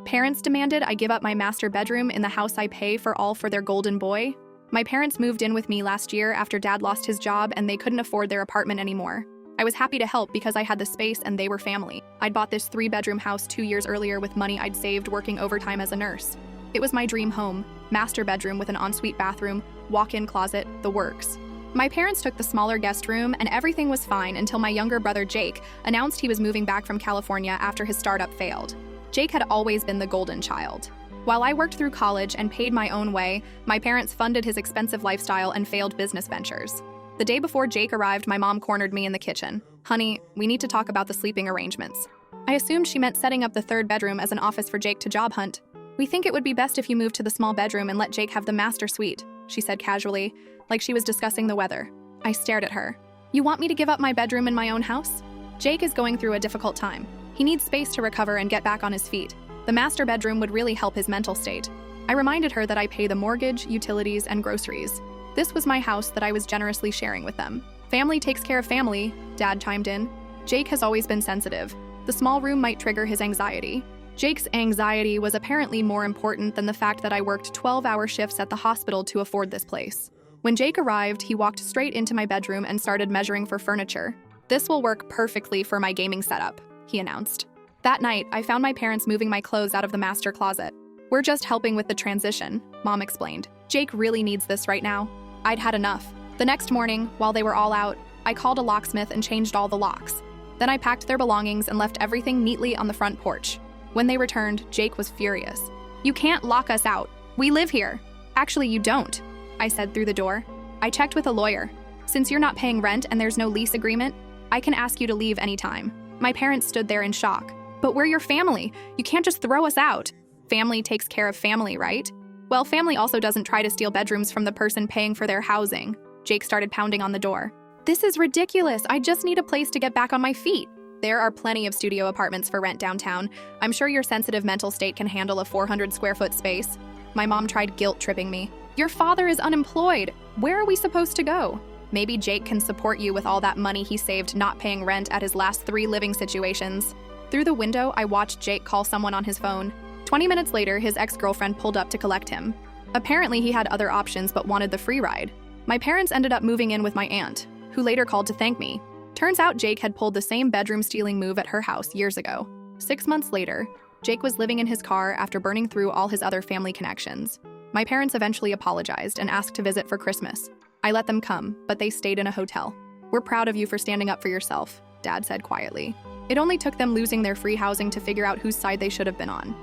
Parents demanded I give up my master bedroom in the house I pay for their golden boy. My parents moved in with me last year after Dad lost his job and they couldn't afford their apartment anymore. I was happy to help because I had the space and they were family. I'd bought this 3-bedroom house 2 years earlier with money I'd saved working overtime as a nurse. It was my dream home, master bedroom with an ensuite bathroom, walk-in closet, the works. My parents took the smaller guest room and everything was fine until my younger brother Jake announced he was moving back from California after his startup failed. Jake had always been the golden child. While I worked through college and paid my own way, my parents funded his expensive lifestyle and failed business ventures. The day before Jake arrived, my mom cornered me in the kitchen. "Honey, we need to talk about the sleeping arrangements." I assumed she meant setting up the 3rd bedroom as an office for Jake to job hunt. "We think it would be best if you moved to the small bedroom and let Jake have the master suite," she said casually, like she was discussing the weather. I stared at her. "You want me to give up my bedroom in my own house? Jake is going through a difficult time. He needs space to recover and get back on his feet. The master bedroom would really help his mental state." I reminded her that I pay the mortgage, utilities, and groceries. This was my house that I was generously sharing with them. "Family takes care of family," Dad chimed in. "Jake has always been sensitive. The small room might trigger his anxiety." Jake's anxiety was apparently more important than the fact that I worked 12-hour shifts at the hospital to afford this place. When Jake arrived, he walked straight into my bedroom and started measuring for furniture. "This will work perfectly for my gaming setup," he announced. That night, I found my parents moving my clothes out of the master closet. "We're just helping with the transition," Mom explained. "Jake really needs this right now." I'd had enough. The next morning, while they were all out, I called a locksmith and changed all the locks. Then I packed their belongings and left everything neatly on the front porch. When they returned, Jake was furious. "You can't lock us out. We live here." "Actually, you don't," I said through the door. "I checked with a lawyer. Since you're not paying rent and there's no lease agreement, I can ask you to leave anytime." My parents stood there in shock. "But we're your family. You can't just throw us out." "Family takes care of family, right?" "Well, family also doesn't try to steal bedrooms from the person paying for their housing." Jake started pounding on the door. "This is ridiculous. I just need a place to get back on my feet." "There are plenty of studio apartments for rent downtown. I'm sure your sensitive mental state can handle a 400-square-foot space." My mom tried guilt-tripping me. "Your father is unemployed. Where are we supposed to go?" "Maybe Jake can support you with all that money he saved not paying rent at his last 3 living situations." Through the window, I watched Jake call someone on his phone. 20 minutes later, his ex-girlfriend pulled up to collect him. Apparently, he had other options but wanted the free ride. My parents ended up moving in with my aunt, who later called to thank me. Turns out Jake had pulled the same bedroom-stealing move at her house years ago. 6 months later, Jake was living in his car after burning through all his other family connections. My parents eventually apologized and asked to visit for Christmas. I let them come, but they stayed in a hotel. "We're proud of you for standing up for yourself," Dad said quietly. It only took them losing their free housing to figure out whose side they should have been on.